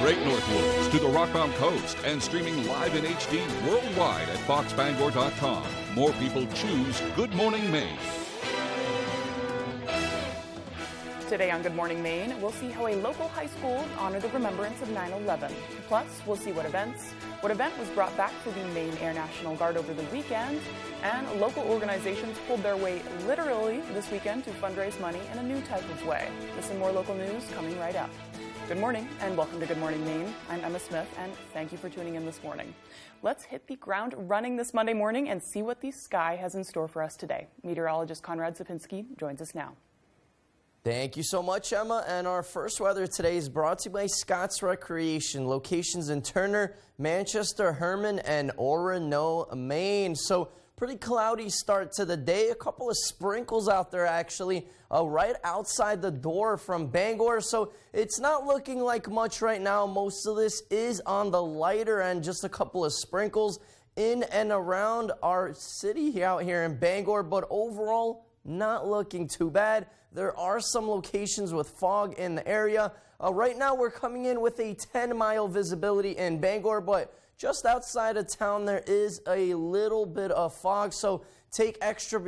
Great Northwoods to the Rockbound Coast and streaming live in HD worldwide at foxbangor.com. More people choose Good Morning Maine. Today on Good Morning Maine, we'll see how a local high school honored the remembrance of 9/11. Plus, we'll see what event was brought back for the Maine Air National Guard over the weekend, and local organizations pulled their weight literally this weekend to fundraise money in a new type of way. This and more local news coming right up. Good morning and welcome to Good Morning Maine. I'm Emma Smith and thank you for tuning in this morning. Let's hit the ground running this Monday morning and see what the sky has in store for us today. Meteorologist Conrad Sapinski joins us now. Thank you so much, Emma. And our first weather today is brought to you by Scott's Recreation, locations in Turner, Manchester, Herman, and Orono, Maine. So pretty cloudy start to the day. A couple of sprinkles out there, actually, right outside the door from Bangor. So it's not looking like much right now. Most of this is on the lighter end, just a couple of sprinkles in and around our city out here in Bangor. But overall, not looking too bad. There are some locations with fog in the area. Right now, we're coming in with a 10-mile visibility in Bangor, but just outside of town, there is a little bit of fog, so take extra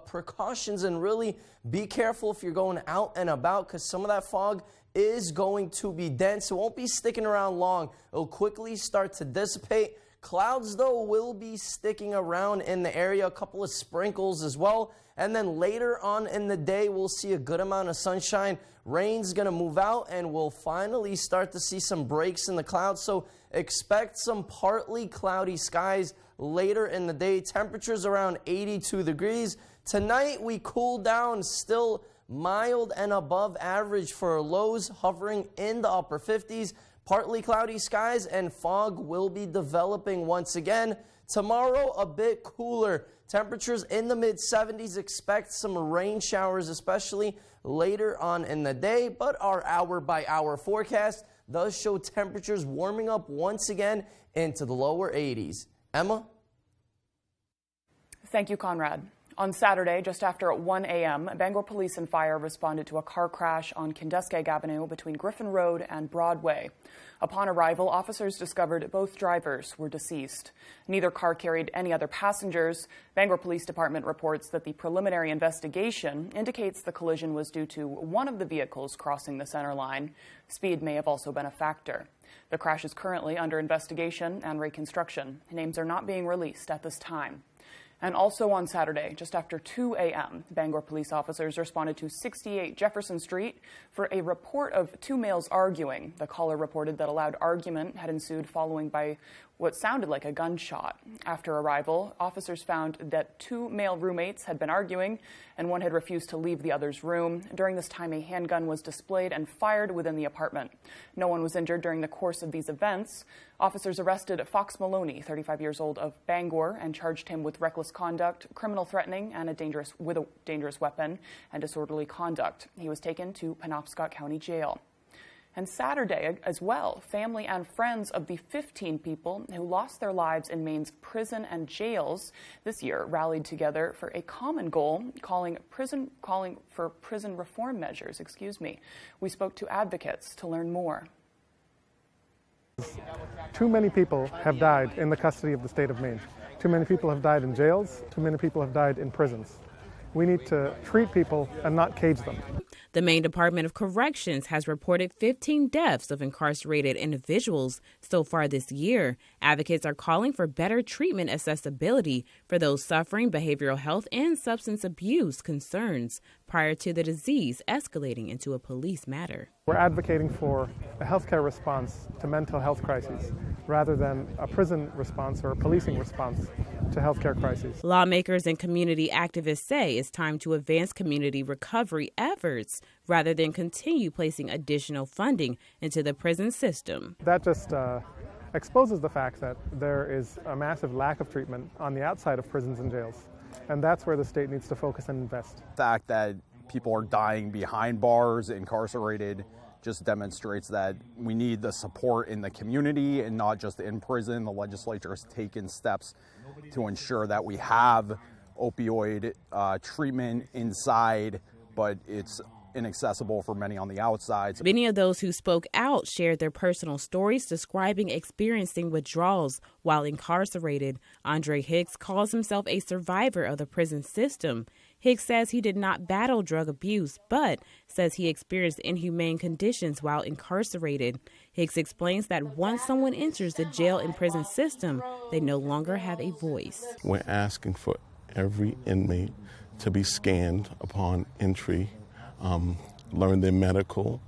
precautions and really be careful if you're going out and about, because some of that fog is going to be dense. It won't be sticking around long. It'll quickly start to dissipate. Clouds, though, will be sticking around in the area, a couple of sprinkles as well. And then later on in the day, we'll see a good amount of sunshine. Rain's going to move out, and we'll finally start to see some breaks in the clouds. So expect some partly cloudy skies later in the day. Temperatures around 82 degrees. Tonight, we cool down, still mild and above average for lows, hovering in the upper 50s. Partly cloudy skies and fog will be developing once again. Tomorrow, a bit cooler. Temperatures in the mid-70s. Expect some rain showers, especially later on in the day. But our hour-by-hour forecast does show temperatures warming up once again into the lower 80s. Emma? Thank you, Conrad. On Saturday, just after 1 a.m., Bangor Police and Fire responded to a car crash on Kindeskeg Avenue between Griffin Road and Broadway. Upon arrival, officers discovered both drivers were deceased. Neither car carried any other passengers. Bangor Police Department reports that the preliminary investigation indicates the collision was due to one of the vehicles crossing the center line. Speed may have also been a factor. The crash is currently under investigation and reconstruction. Names are not being released at this time. And also on Saturday, just after 2 a.m., Bangor police officers responded to 68 Jefferson Street for a report of two males arguing. The caller reported that a loud argument had ensued following by what sounded like a gunshot. After arrival, officers found that two male roommates had been arguing and one had refused to leave the other's room. During this time, a handgun was displayed and fired within the apartment. No one was injured during the course of these events. Officers arrested Fox Maloney, 35 years old, of Bangor, and charged him with reckless conduct, criminal threatening, and with a dangerous weapon, and disorderly conduct. He was taken to Penobscot County Jail. And Saturday as well, family and friends of the 15 people who lost their lives in Maine's prison and jails this year rallied together for a common goal, calling for prison reform measures. We spoke to advocates to learn more. Too many people have died in the custody of the state of Maine. Too many people have died in jails. Too many people have died in prisons. We need to treat people and not cage them. The Maine Department of Corrections has reported 15 deaths of incarcerated individuals so far this year. Advocates are calling for better treatment accessibility for those suffering behavioral health and substance abuse concerns prior to the disease escalating into a police matter. We're advocating for a healthcare response to mental health crises rather than a prison response or a policing response to healthcare crises. Lawmakers and community activists say it's time to advance community recovery efforts rather than continue placing additional funding into the prison system. That just exposes the fact that there is a massive lack of treatment on the outside of prisons and jails. And that's where the state needs to focus and invest. The fact that people are dying behind bars, incarcerated, just demonstrates that we need the support in the community and not just in prison. The legislature has taken steps to ensure that we have opioid treatment inside, but it's inaccessible for many on the outside. Many of those who spoke out shared their personal stories describing experiencing withdrawals while incarcerated. Andre Hicks calls himself a survivor of the prison system. Hicks says he did not battle drug abuse, but says he experienced inhumane conditions while incarcerated. Hicks explains that once someone enters the jail and prison system, they no longer have a voice. We're asking for every inmate to be scanned upon entry, learn their medical,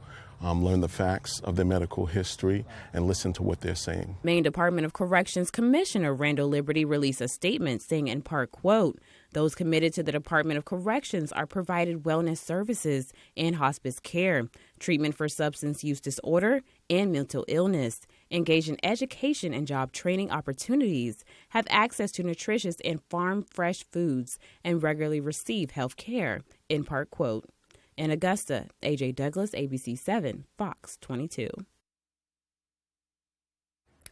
learn the facts of their medical history, and listen to what they're saying. Maine Department of Corrections Commissioner Randall Liberty released a statement saying in part, quote, "Those committed to the Department of Corrections are provided wellness services and hospice care, treatment for substance use disorder and mental illness, engage in education and job training opportunities, have access to nutritious and farm-fresh foods, and regularly receive health care," in part, quote. In Augusta, A.J. Douglas, ABC 7, Fox 22.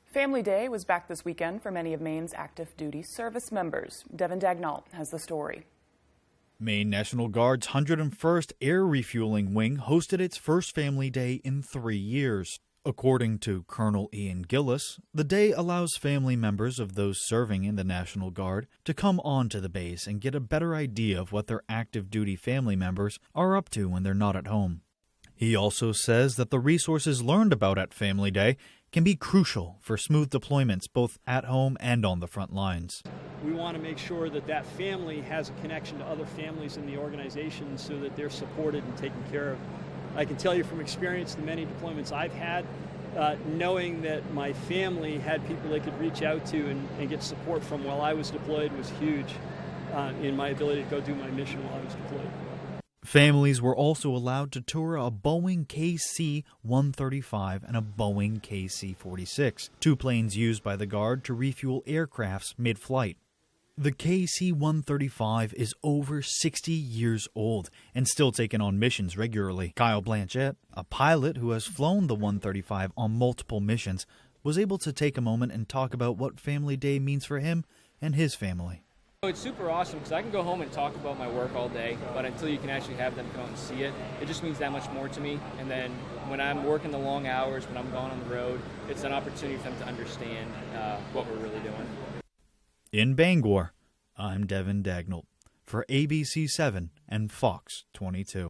Family Day was back this weekend for many of Maine's active duty service members. Devin Dagnall has the story. Maine National Guard's 101st Air Refueling Wing hosted its first Family Day in 3 years. According to Colonel Ian Gillis, the day allows family members of those serving in the National Guard to come onto the base and get a better idea of what their active duty family members are up to when they're not at home. He also says that the resources learned about at Family Day can be crucial for smooth deployments both at home and on the front lines. We want to make sure that that family has a connection to other families in the organization so that they're supported and taken care of. I can tell you from experience, the many deployments I've had, knowing that my family had people they could reach out to and get support from while I was deployed was huge in my ability to go do my mission while I was deployed. Families were also allowed to tour a Boeing KC-135 and a Boeing KC-46, two planes used by the Guard to refuel aircrafts mid-flight. The KC-135 is over 60 years old and still taken on missions regularly. Kyle Blanchett, a pilot who has flown the 135 on multiple missions, was able to take a moment and talk about what Family Day means for him and his family. It's super awesome because I can go home and talk about my work all day, but until you can actually have them come and see it, it just means that much more to me. And then when I'm working the long hours, when I'm gone on the road, it's an opportunity for them to understand what we're really doing. In Bangor, I'm Devin Dagnall for ABC 7 and Fox 22.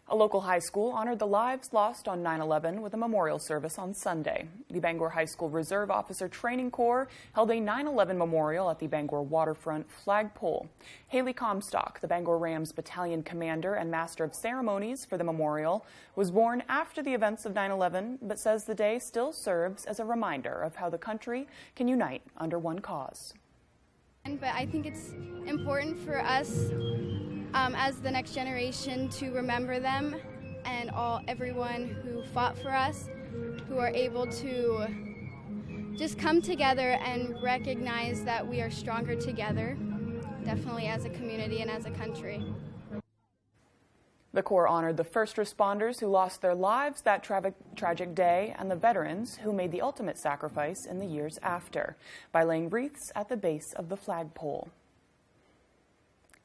A local high school honored the lives lost on 9/11 with a memorial service on Sunday. The Bangor High School Reserve Officer Training Corps held a 9/11 memorial at the Bangor waterfront flagpole. Haley Comstock, the Bangor Rams battalion commander and master of ceremonies for the memorial, was born after the events of 9/11, but says the day still serves as a reminder of how the country can unite under one cause. But I think it's important for us as the next generation to remember them and everyone who fought for us, who are able to just come together and recognize that we are stronger together, definitely as a community and as a country. The Corps honored the first responders who lost their lives that tragic day and the veterans who made the ultimate sacrifice in the years after by laying wreaths at the base of the flagpole.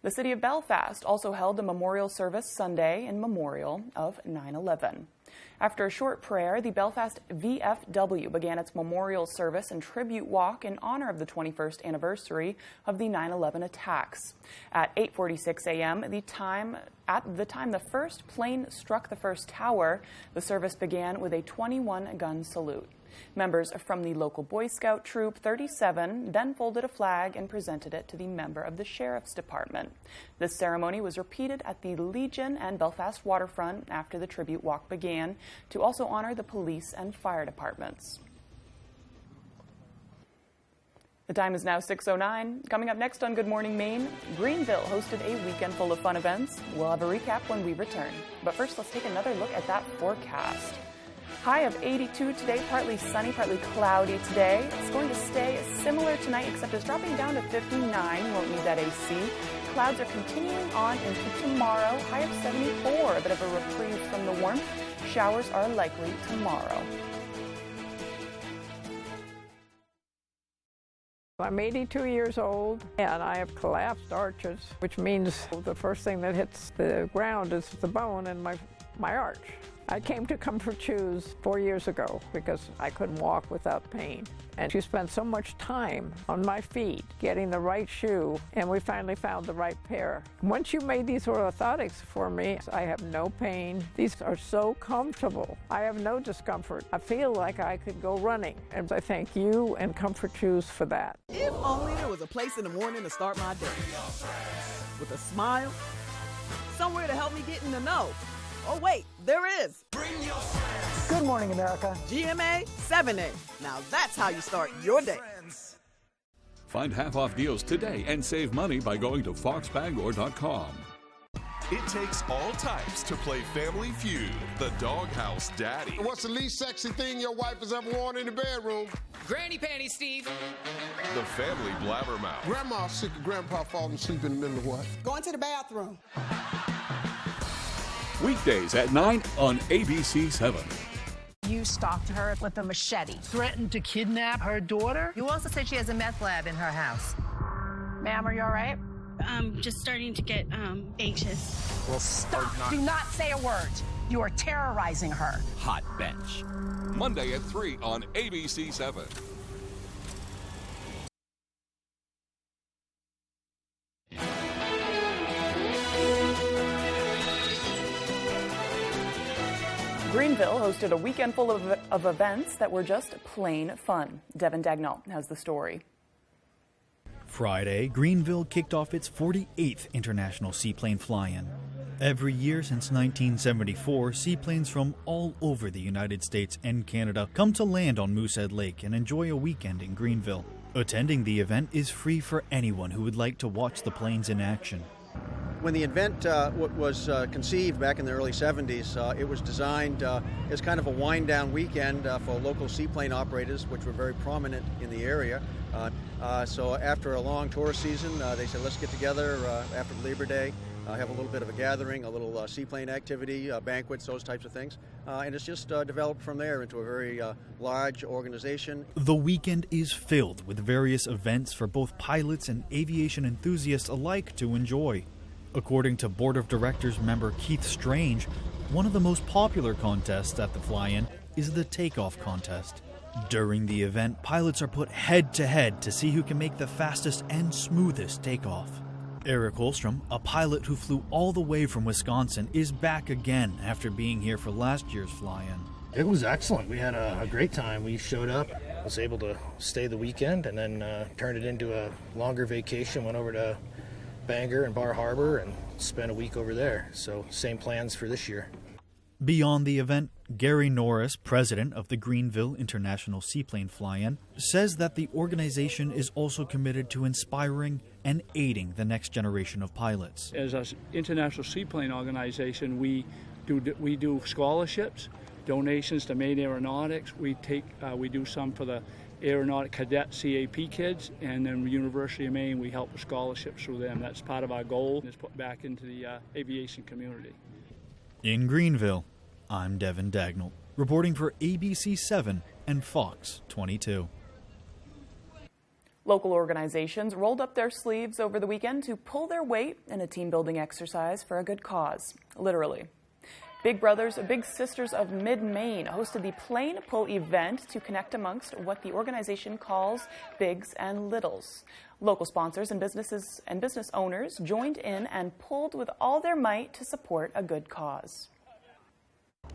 The city of Belfast also held a memorial service Sunday in memorial of 9/11. After a short prayer, the Belfast VFW began its memorial service and tribute walk in honor of the 21st anniversary of the 9/11 attacks. At 8:46 a.m., at the time the first plane struck the first tower, the service began with a 21-gun salute. Members from the local Boy Scout Troop 37 then folded a flag and presented it to the member of the Sheriff's Department. This ceremony was repeated at the Legion and Belfast waterfront after the tribute walk began to also honor the police and fire departments. The time is now 6:09. Coming up next on Good Morning Maine, Greenville hosted a weekend full of fun events. We'll have a recap when we return. But first, let's take another look at that forecast. High of 82 today, partly sunny, partly cloudy today. It's going to stay similar tonight, except it's dropping down to 59. You won't need that AC. Clouds are continuing on into tomorrow. High of 74, a bit of a reprieve from the warmth. Showers are likely tomorrow. I'm 82 years old and I have collapsed arches, which means the first thing that hits the ground is the bone in my arch. I came to Comfort Shoes 4 years ago because I couldn't walk without pain. And she spent so much time on my feet getting the right shoe, and we finally found the right pair. Once you made these orthotics for me, I have no pain. These are so comfortable. I have no discomfort. I feel like I could go running, and I thank you and Comfort Shoes for that. If only there was a place in the morning to start my day. With a smile, somewhere to help me get in the know. Oh, wait, there is. Good morning, America. GMA 7A. Now that's how you start your day. Find half-off deals today and save money by going to foxbangor.com. It takes all types to play Family Feud, the Doghouse Daddy. What's the least sexy thing your wife has ever worn in the bedroom? Granny panties, Steve. The Family Blabbermouth. Grandma's sick of Grandpa falling asleep in the middle of what? Going to the bathroom. Weekdays at 9 on ABC 7. You stalked her with a machete. Threatened to kidnap her daughter? You also said she has a meth lab in her house. Ma'am, are you all right? I'm just starting to get anxious. Well, stop. Do not say a word. You are terrorizing her. Hot Bench. Monday at 3 on ABC 7. Greenville hosted a weekend full of events that were just plain fun. Devin Dagnall has the story. Friday, Greenville kicked off its 48th International Seaplane Fly-In. Every year since 1974, seaplanes from all over the United States and Canada come to land on Moosehead Lake and enjoy a weekend in Greenville. Attending the event is free for anyone who would like to watch the planes in action. When the event was conceived back in the early 70s, it was designed as kind of a wind-down weekend for local seaplane operators, which were very prominent in the area. So after a long tourist season, they said, let's get together after Labor Day, have a little bit of a gathering, a little seaplane activity, banquets, those types of things. And it's just developed from there into a very large organization. The weekend is filled with various events for both pilots and aviation enthusiasts alike to enjoy. According to Board of Directors member Keith Strange, one of the most popular contests at the fly-in is the takeoff contest. During the event, pilots are put head-to-head to see who can make the fastest and smoothest takeoff. Eric Holstrom, a pilot who flew all the way from Wisconsin, is back again after being here for last year's fly-in. It was excellent. We had a great time. We showed up, was able to stay the weekend, and then turned it into a longer vacation, went over to Bangor and Bar Harbor and spent a week over there. So same plans for this year. Beyond the event, Gary Norris, president of the Greenville International Seaplane Fly-In, says that the organization is also committed to inspiring and aiding the next generation of pilots. As an international seaplane organization, we do scholarships, donations to Maine Aeronautics. We do some for the Aeronautic Cadet CAP kids, and then University of Maine, we help with scholarships through them. That's part of our goal, is put back into the aviation community. In Greenville, I'm Devin Dagnall, reporting for ABC 7 and Fox 22. Local organizations rolled up their sleeves over the weekend to pull their weight in a team-building exercise for a good cause, literally. Big Brothers, Big Sisters of Mid-Maine hosted the Plane Pull event to connect amongst what the organization calls bigs and littles. Local sponsors and business owners joined in and pulled with all their might to support a good cause.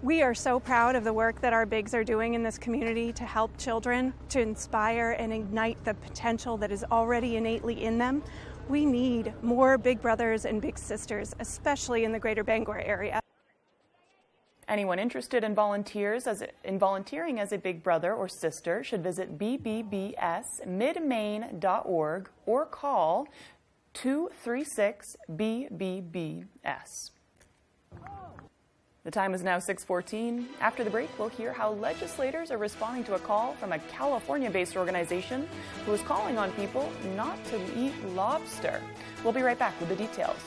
We are so proud of the work that our bigs are doing in this community to help children, to inspire and ignite the potential that is already innately in them. We need more Big Brothers and Big Sisters, especially in the greater Bangor area. Anyone interested in volunteering as a big brother or sister should visit bbbsmidmaine.org or call 236-BBBS. The time is now 6:14. After the break, we'll hear how legislators are responding to a call from a California-based organization who is calling on people not to eat lobster. We'll be right back with the details.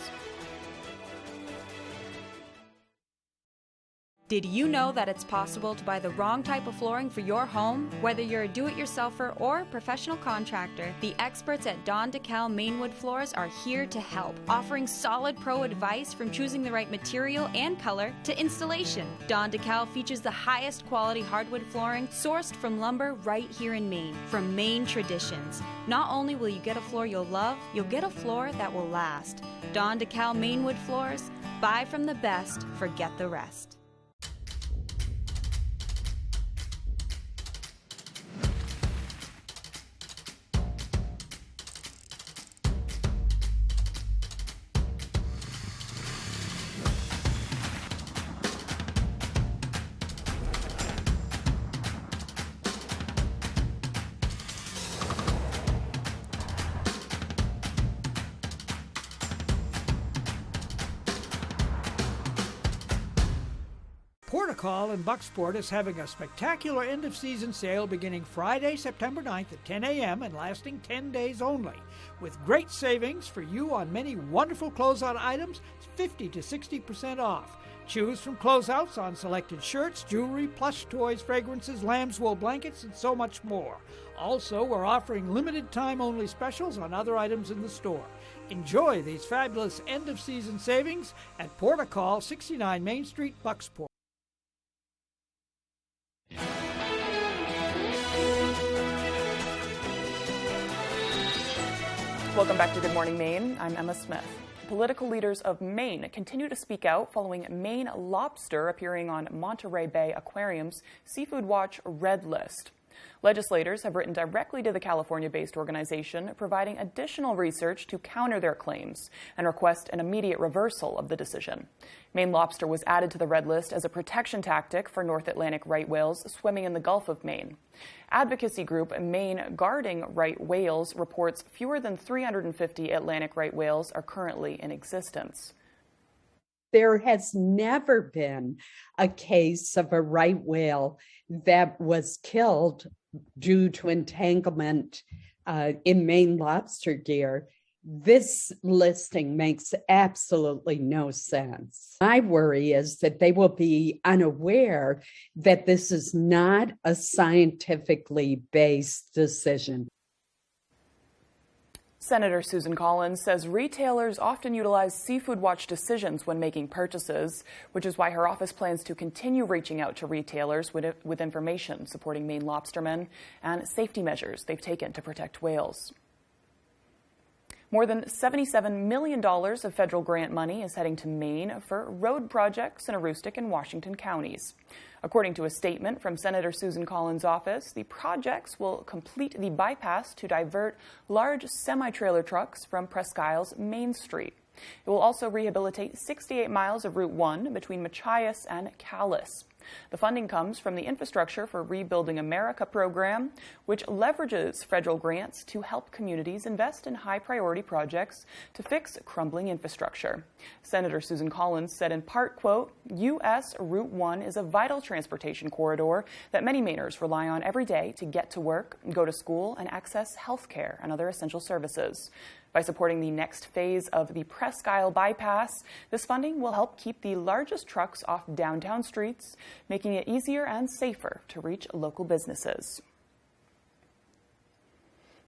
Did you know that it's possible to buy the wrong type of flooring for your home? Whether you're a do-it-yourselfer or professional contractor, the experts at Don DeKalb Mainwood Floors are here to help, offering solid pro advice from choosing the right material and color to installation. Don DeKalb features the highest quality hardwood flooring sourced from lumber right here in Maine, from Maine traditions. Not only will you get a floor you'll love, you'll get a floor that will last. Don DeKalb Mainwood Floors, buy from the best, forget the rest. Portacall in Bucksport is having a spectacular end-of-season sale beginning Friday, September 9th at 10 a.m. and lasting 10 days only. With great savings for you on many wonderful closeout items, 50 to 60% off. Choose from closeouts on selected shirts, jewelry, plush toys, fragrances, lamb's wool blankets, and so much more. Also, we're offering limited-time-only specials on other items in the store. Enjoy these fabulous end-of-season savings at Portacall, 69 Main Street, Bucksport. Welcome back to Good Morning Maine. I'm Emma Smith. Political leaders of Maine continue to speak out following Maine lobster appearing on Monterey Bay Aquarium's Seafood Watch Red List. Legislators have written directly to the California-based organization, providing additional research to counter their claims and request an immediate reversal of the decision. Maine lobster was added to the red list as a protection tactic for North Atlantic right whales swimming in the Gulf of Maine. Advocacy group Maine Guarding Right Whales reports fewer than 350 Atlantic right whales are currently in existence. There has never been a case of a right whale that was killed due to entanglement in Maine lobster gear. This listing makes absolutely no sense. My worry is that they will be unaware that this is not a scientifically based decision. Senator Susan Collins says retailers often utilize Seafood Watch decisions when making purchases, which is why her office plans to continue reaching out to retailers with information supporting Maine lobstermen and safety measures they've taken to protect whales. More than $77 million of federal grant money is heading to Maine for road projects in Aroostook and Washington counties. According to a statement from Senator Susan Collins' office, the projects will complete the bypass to divert large semi-trailer trucks from Presque Isle's Main Street. It will also rehabilitate 68 miles of Route 1 between Machias and Calais. The funding comes from the Infrastructure for Rebuilding America program, which leverages federal grants to help communities invest in high-priority projects to fix crumbling infrastructure. Senator Susan Collins said in part, quote, U.S. Route 1 is a vital transportation corridor that many Mainers rely on every day to get to work, go to school, and access health care and other essential services. By supporting the next phase of the Presque Isle bypass, this funding will help keep the largest trucks off downtown streets, making it easier and safer to reach local businesses.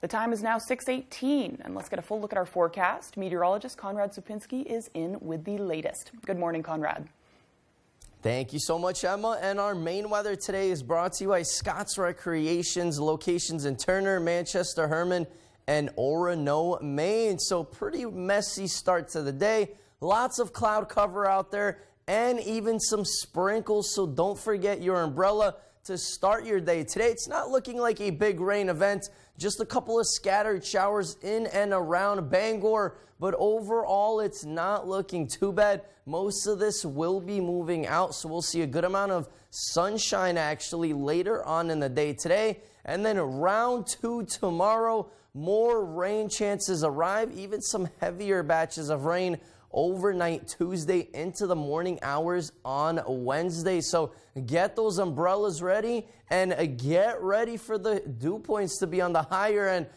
The time is now 6:18, and let's get a full look at our forecast. Meteorologist Conrad Supinski is in with the latest. Good morning, Conrad. Thank you so much, Emma. And our Maine weather today is brought to you by Scott's Recreations, locations in Turner, Manchester, Herman, and Orono, Maine. So pretty messy start to the day. Lots of cloud cover out there and even some sprinkles. So don't forget your umbrella to start your day. Today, it's not looking like a big rain event. Just a couple of scattered showers in and around Bangor. But overall, it's not looking too bad. Most of this will be moving out. So we'll see a good amount of sunshine actually later on in the day today. And then round 2 tomorrow. More rain chances arrive, even some heavier batches of rain overnight Tuesday into the morning hours on Wednesday. So get those umbrellas ready and get ready for the dew points to be on the higher end.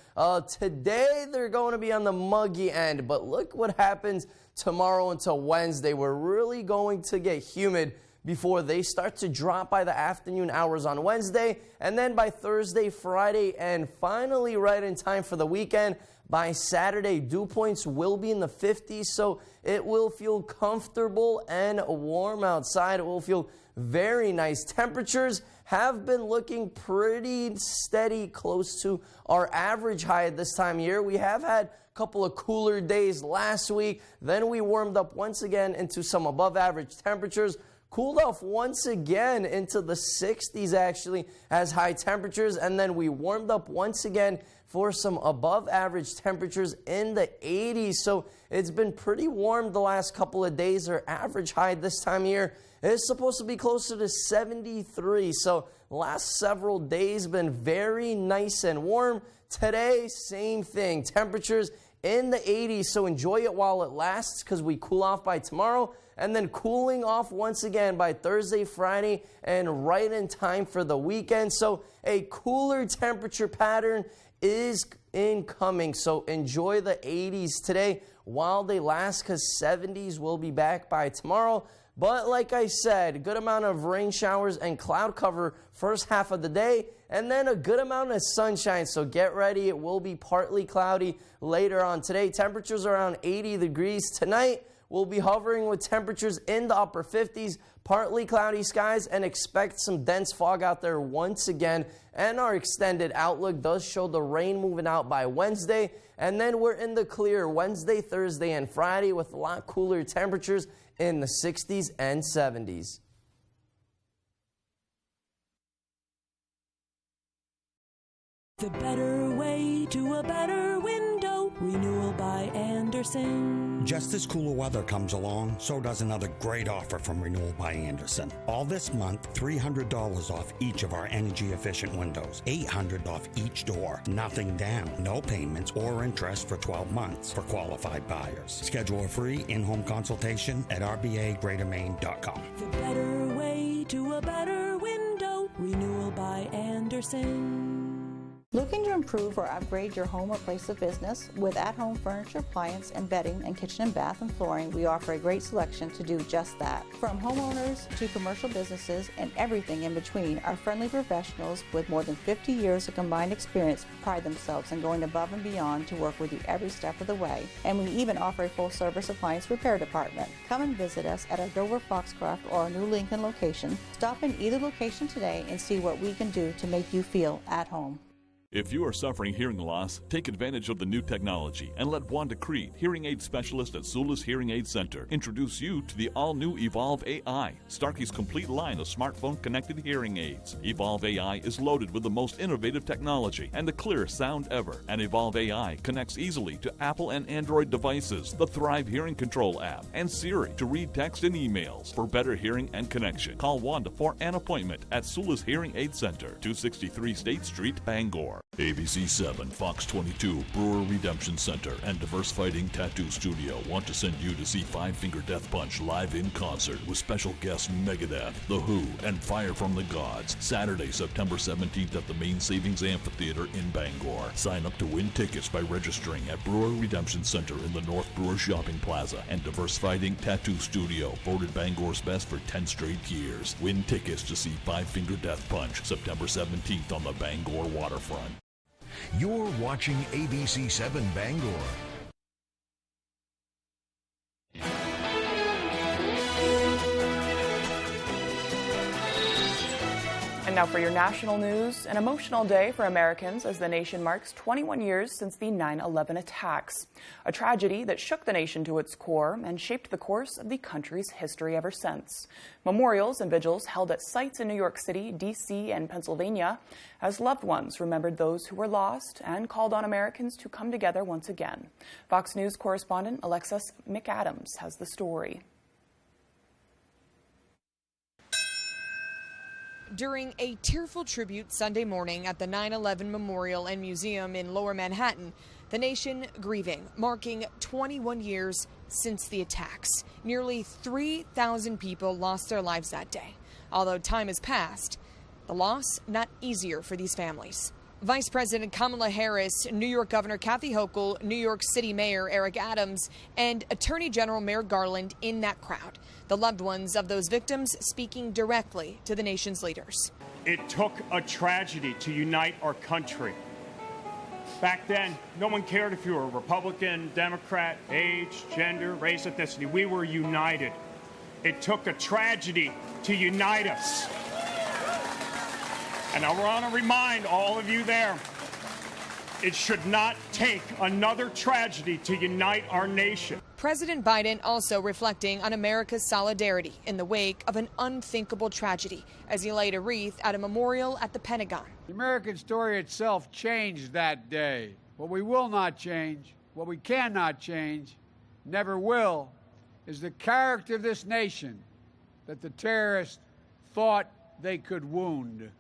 Today, they're going to be on the muggy end, but look what happens tomorrow until Wednesday. We're really going to get humid before they start to drop by the afternoon hours on Wednesday, and then by Thursday, Friday, and finally right in time for the weekend, by Saturday, dew points will be in the 50s, so it will feel comfortable and warm outside. It will feel very nice. Temperatures have been looking pretty steady, close to our average high at this time of year. We have had a couple of cooler days last week. Then we warmed up once again into some above average temperatures. Cooled off once again into the 60s actually as high temperatures, and then we warmed up once again for some above average temperatures in the 80s. So it's been pretty warm the last couple of days. Our average high this time of year is supposed to be closer to 73. So last several days been very nice and warm. Today, same thing. Temperatures in the 80s, so enjoy it while it lasts because we cool off by tomorrow, and then cooling off once again by Thursday, Friday, and right in time for the weekend. So a cooler temperature pattern is incoming, so enjoy the 80s today while they last because 70s will be back by tomorrow. But like I said, a good amount of rain showers and cloud cover first half of the day, and then a good amount of sunshine, so get ready. It will be partly cloudy later on today. Temperatures around 80 degrees tonight. We'll be hovering with temperatures in the upper 50s, partly cloudy skies, and expect some dense fog out there once again. And our extended outlook does show the rain moving out by Wednesday, and then we're in the clear Wednesday, Thursday, and Friday with a lot cooler temperatures in the 60s and 70s. The better way to a better window, renewal by Andersen. Just as cooler weather comes along, so does another great offer from Renewal by Andersen. All this month, $300 off each of our energy-efficient windows, $800 off each door, nothing down, no payments or interest for 12 months for qualified buyers. Schedule a free in-home consultation at rbagreatermaine.com. The better way to a better window, renewal by Andersen. Looking to improve or upgrade your home or place of business? With at-home furniture, appliance, and bedding, and kitchen and bath and flooring, we offer a great selection to do just that. From homeowners to commercial businesses and everything in between, our friendly professionals with more than 50 years of combined experience pride themselves in going above and beyond to work with you every step of the way. And we even offer a full-service appliance repair department. Come and visit us at our Dover Foxcroft or our new Lincoln location. Stop in either location today and see what we can do to make you feel at home. If you are suffering hearing loss, take advantage of the new technology and let Wanda Creed, hearing aid specialist at Zula's Hearing Aid Center, introduce you to the all-new Evolve AI, Starkey's complete line of smartphone-connected hearing aids. Evolve AI is loaded with the most innovative technology and the clearest sound ever. And Evolve AI connects easily to Apple and Android devices, the Thrive Hearing Control app, and Siri to read text and emails. For better hearing and connection, call Wanda for an appointment at Zula's Hearing Aid Center, 263 State Street, Bangor. ABC 7, Fox 22, Brewer Redemption Center, and Diverse Fighting Tattoo Studio want to send you to see Five Finger Death Punch live in concert with special guests Megadeth, The Who, and Fire from the Gods, Saturday, September 17th at the Main Savings Amphitheater in Bangor. Sign up to win tickets by registering at Brewer Redemption Center in the North Brewer Shopping Plaza, and Diverse Fighting Tattoo Studio, voted Bangor's best for 10 straight years. Win tickets to see Five Finger Death Punch, September 17th on the Bangor waterfront. You're watching ABC 7 Bangor. And now for your national news, an emotional day for Americans as the nation marks 21 years since the 9/11 attacks, a tragedy that shook the nation to its core and shaped the course of the country's history ever since. Memorials and vigils held at sites in New York City, D.C., and Pennsylvania as loved ones remembered those who were lost and called on Americans to come together once again. Fox News correspondent Alexis McAdams has the story. During a tearful tribute Sunday morning at the 9/11 Memorial and Museum in Lower Manhattan, the nation grieving, marking 21 years since the attacks. Nearly 3,000 people lost their lives that day. Although time has passed, the loss not easier for these families. Vice President Kamala Harris, New York Governor Kathy Hochul, New York City Mayor Eric Adams, and Attorney General Merrick Garland in that crowd. The loved ones of those victims speaking directly to the nation's leaders. It took a tragedy to unite our country. Back then, no one cared if you were Republican, Democrat, age, gender, race, ethnicity. We were united. It took a tragedy to unite us. And I want to remind all of you there, it should not take another tragedy to unite our nation. President Biden also reflecting on America's solidarity in the wake of an unthinkable tragedy as he laid a wreath at a memorial at the Pentagon. The American story itself changed that day. What we will not change, what we cannot change, never will, is the character of this nation that the terrorists thought they could wound.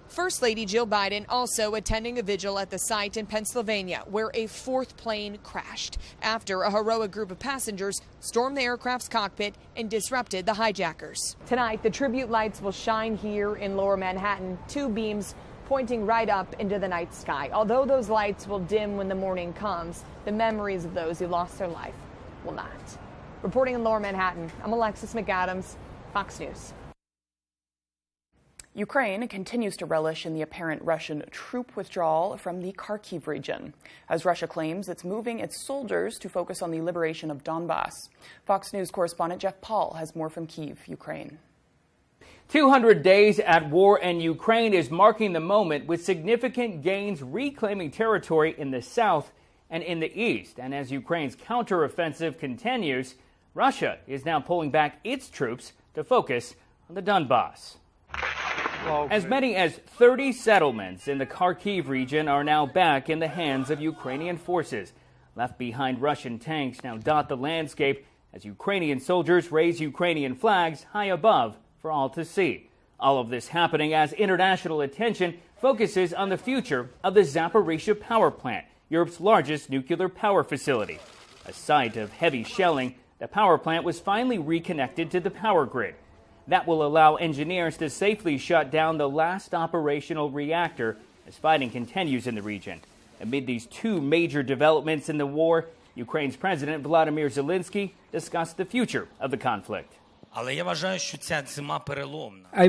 First Lady Jill Biden also attending a vigil at the site in Pennsylvania where a fourth plane crashed after a heroic group of passengers stormed the aircraft's cockpit and disrupted the hijackers. Tonight, the tribute lights will shine here in Lower Manhattan, 2 beams pointing right up into the night sky. Although those lights will dim when the morning comes, the memories of those who lost their life will not. Reporting in Lower Manhattan, I'm Alexis McAdams, Fox News. Ukraine continues to relish in the apparent Russian troop withdrawal from the Kharkiv region, as Russia claims it's moving its soldiers to focus on the liberation of Donbass. Fox News correspondent Jeff Paul has more from Kyiv, Ukraine. 200 days at war in Ukraine is marking the moment with significant gains reclaiming territory in the south and in the east. And as Ukraine's counteroffensive continues, Russia is now pulling back its troops to focus on the Donbass. As many as 30 settlements in the Kharkiv region are now back in the hands of Ukrainian forces. Left behind Russian tanks now dot the landscape as Ukrainian soldiers raise Ukrainian flags high above for all to see. All of this happening as international attention focuses on the future of the Zaporizhzhia power plant, Europe's largest nuclear power facility. A site of heavy shelling, the power plant was finally reconnected to the power grid. That will allow engineers to safely shut down the last operational reactor as fighting continues in the region. Amid these 2 major developments in the war, Ukraine's President Volodymyr Zelensky discussed the future of the conflict. I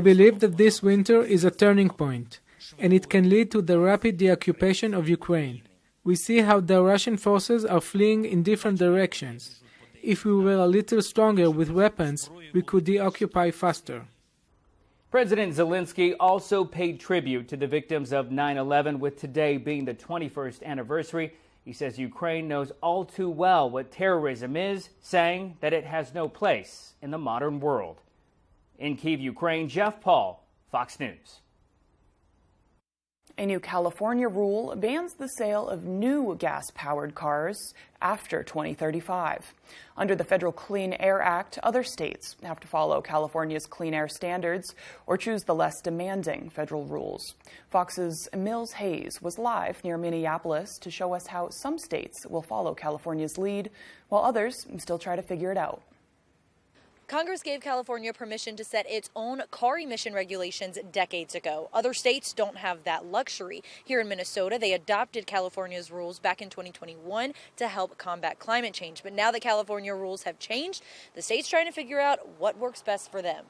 believe that this winter is a turning point, and it can lead to the rapid deoccupation of Ukraine. We see how the Russian forces are fleeing in different directions. If we were a little stronger with weapons, we could deoccupy faster. President Zelensky also paid tribute to the victims of 9/11, with today being the 21st anniversary. He says Ukraine knows all too well what terrorism is, saying that it has no place in the modern world. In Kyiv, Ukraine, Jeff Paul, Fox News. A new California rule bans the sale of new gas-powered cars after 2035. Under the Federal Clean Air Act, other states have to follow California's clean air standards or choose the less demanding federal rules. Fox's Mills Hayes was live near Minneapolis to show us how some states will follow California's lead, while others still try to figure it out. Congress gave California permission to set its own car emission regulations decades ago. Other states don't have that luxury. Here in Minnesota, they adopted California's rules back in 2021 to help combat climate change. But now that California rules have changed, the state's trying to figure out what works best for them.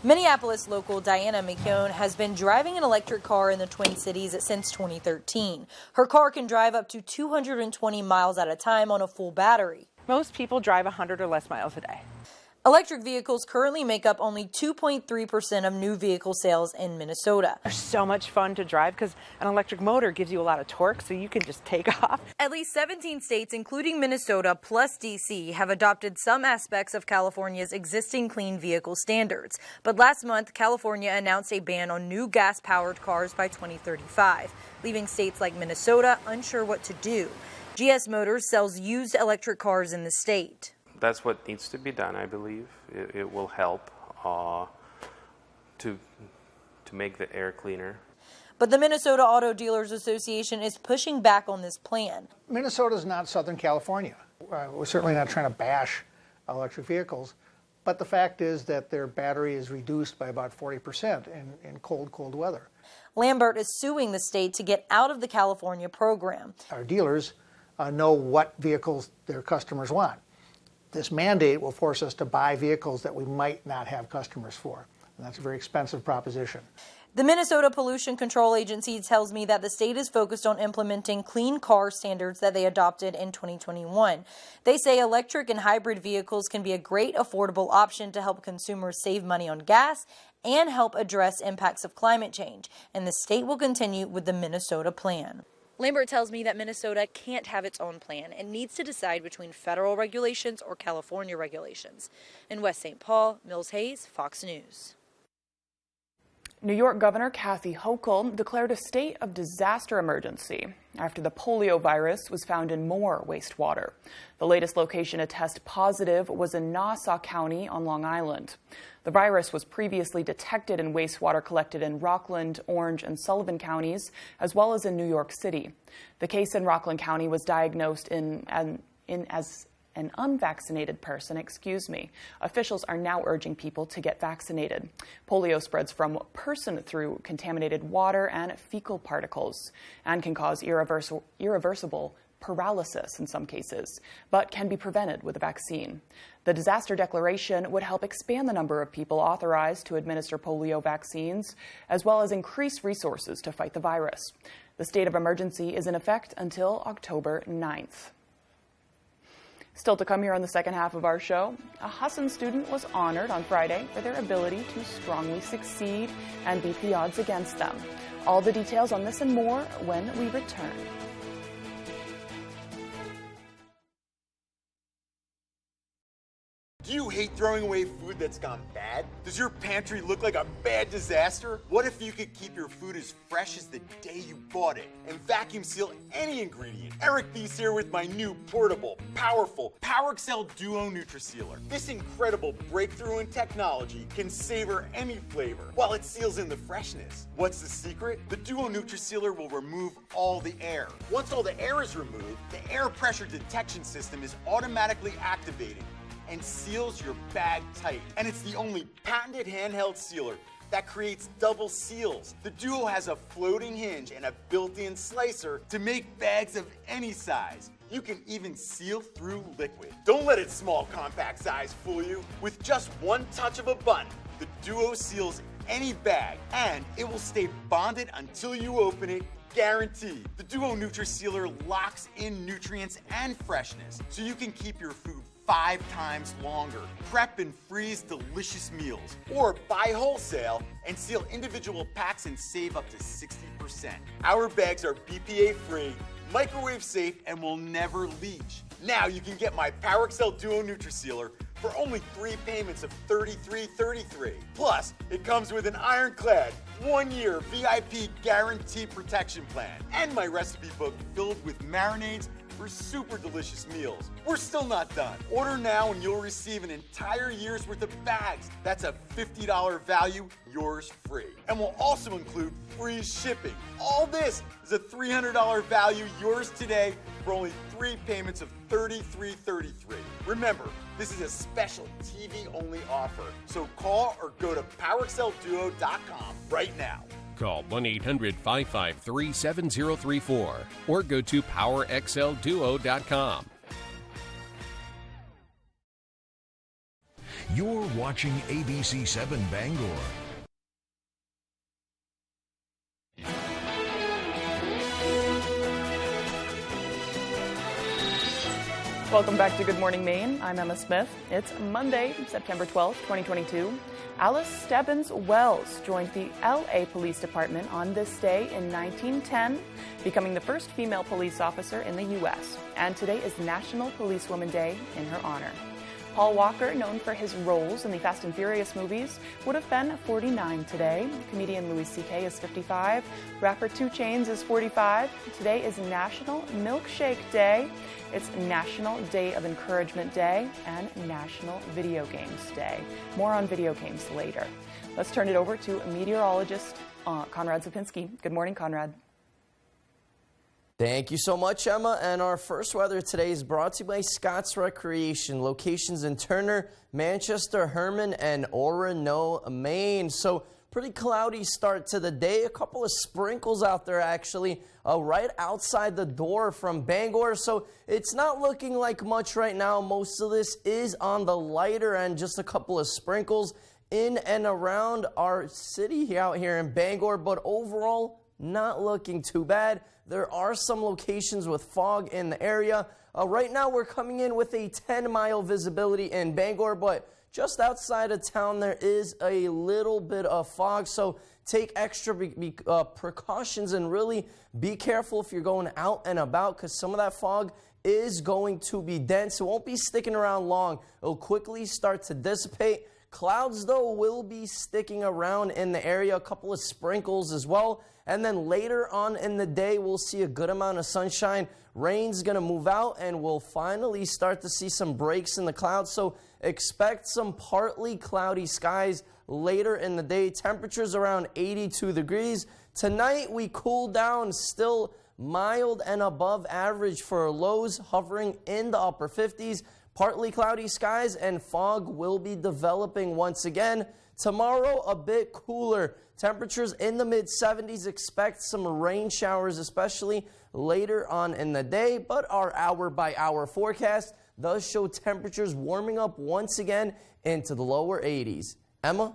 Minneapolis local Diana McKeown has been driving an electric car in the Twin Cities since 2013. Her car can drive up to 220 miles at a time on a full battery. Most people drive 100 or less miles a day. Electric vehicles currently make up only 2.3% of new vehicle sales in Minnesota. They're so much fun to drive because an electric motor gives you a lot of torque, so you can just take off. At least 17 states, including Minnesota plus D.C., have adopted some aspects of California's existing clean vehicle standards. But last month, California announced a ban on new gas-powered cars by 2035, leaving states like Minnesota unsure what to do. GS Motors sells used electric cars in the state. That's what needs to be done, I believe. It will help to make the air cleaner. But the Minnesota Auto Dealers Association is pushing back on this plan. Minnesota is not Southern California. We're certainly not trying to bash electric vehicles, But the fact is that their battery is reduced by about 40% in cold weather. Lambert is suing the state to get out of the California program. Our dealers know what vehicles their customers want. This mandate will force us to buy vehicles that we might not have customers for. And that's a very expensive proposition. The Minnesota Pollution Control Agency tells me that the state is focused on implementing clean car standards that they adopted in 2021. They say electric and hybrid vehicles can be a great affordable option to help consumers save money on gas and help address impacts of climate change. And the state will continue with the Minnesota plan. Lambert tells me that Minnesota can't have its own plan and needs to decide between federal regulations or California regulations. In West St. Paul, Mills Hayes, Fox News. New York Governor Kathy Hochul declared a state of disaster emergency after the polio virus was found in more wastewater. The latest location to test positive was in Nassau County on Long Island. The virus was previously detected in wastewater collected in Rockland, Orange, and Sullivan counties, as well as in New York City. The case in Rockland County was diagnosed as an unvaccinated person, Officials are now urging people to get vaccinated. Polio spreads from person through contaminated water and fecal particles and can cause irreversible paralysis in some cases, but can be prevented with a vaccine. The disaster declaration would help expand the number of people authorized to administer polio vaccines, as well as increase resources to fight the virus. The state of emergency is in effect until October 9th. Still to come here on the second half of our show, a Hassan student was honored on Friday for their ability to strongly succeed and beat the odds against them. All the details on this and more when we return. Do you hate throwing away food that's gone bad? Does your pantry look like a bad disaster? What if you could keep your food as fresh as the day you bought it and vacuum seal any ingredient? Eric Thies here with my new portable, powerful PowerXL Duo NutriSealer. This incredible breakthrough in technology can savor any flavor while it seals in the freshness. What's the secret? The Duo NutriSealer will remove all the air. Once all the air is removed, the air pressure detection system is automatically activated and seals your bag tight. And it's the only patented handheld sealer that creates double seals. The Duo has a floating hinge and a built-in slicer to make bags of any size. You can even seal through liquid. Don't let its small compact size fool you. With just one touch of a button, the Duo seals any bag and it will stay bonded until you open it, guaranteed. The Duo NutriSealer locks in nutrients and freshness so you can keep your food 5 times longer. Prep and freeze delicious meals, or buy wholesale and seal individual packs and save up to 60%. Our bags are BPA free, microwave safe, and will never leach. Now you can get my PowerXL Duo NutriSealer for only 3 payments of $33.33. Plus, it comes with an ironclad 1-year VIP guarantee protection plan and my recipe book filled with marinades for super delicious meals. We're still not done. Order now and you'll receive an entire year's worth of bags. That's a $50 value, yours free. And we'll also include free shipping. All this is a $300 value, yours today for only 3 payments of $33.33. Remember, this is a special TV-only offer. So call or go to PowerXLDuo.com right now. Call 1-800-553-7034 or go to PowerXLDuo.com. You're watching ABC 7 Bangor. Welcome back to Good Morning Maine. I'm Emma Smith. It's Monday, September 12th, 2022. Alice Stebbins Wells joined the LA Police Department on this day in 1910, becoming the first female police officer in the U.S. And today is National Policewoman Day in her honor. Paul Walker, known for his roles in the Fast and Furious movies, would have been 49 today. Comedian Louis C.K. is 55. Rapper 2 Chainz is 45. Today is National Milkshake Day. It's National Day of Encouragement Day and National Video Games Day. More on video games later. Let's turn it over to meteorologist Conrad Zapinski. Good morning, Conrad. Thank you so much, Emma. And our first weather today is brought to you by Scott's Recreation, locations in Turner, Manchester, Herman, and Orono, Maine. So pretty cloudy start to the day. A couple of sprinkles out there, actually, right outside the door from Bangor. So it's not looking like much right now. Most of this is on the lighter end, just a couple of sprinkles in and around our city out here in Bangor. But overall, not looking too bad. There are some locations with fog in the area. Right now, we're coming in with a 10-mile visibility in Bangor, but just outside of town, there is a little bit of fog, so take extra precautions and really be careful if you're going out and about, because some of that fog is going to be dense. It won't be sticking around long. It'll quickly start to dissipate. Clouds, though, will be sticking around in the area, a couple of sprinkles as well. And then later on in the day, we'll see a good amount of sunshine. Rain's going to move out, and we'll finally start to see some breaks in the clouds. So expect some partly cloudy skies later in the day. Temperatures around 82 degrees. Tonight, we cool down, still mild and above average for lows, hovering in the upper 50s. Partly cloudy skies and fog will be developing once again. Tomorrow, a bit cooler. Temperatures in the mid-70s. Expect some rain showers, especially later on in the day. But our hour-by-hour forecast does show temperatures warming up once again into the lower 80s. Emma?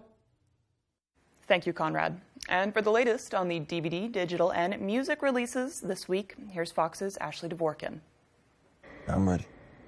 Thank you, Conrad. And for the latest on the DVD, digital, and music releases this week, here's Fox's Ashley Dvorkin. I'm ready.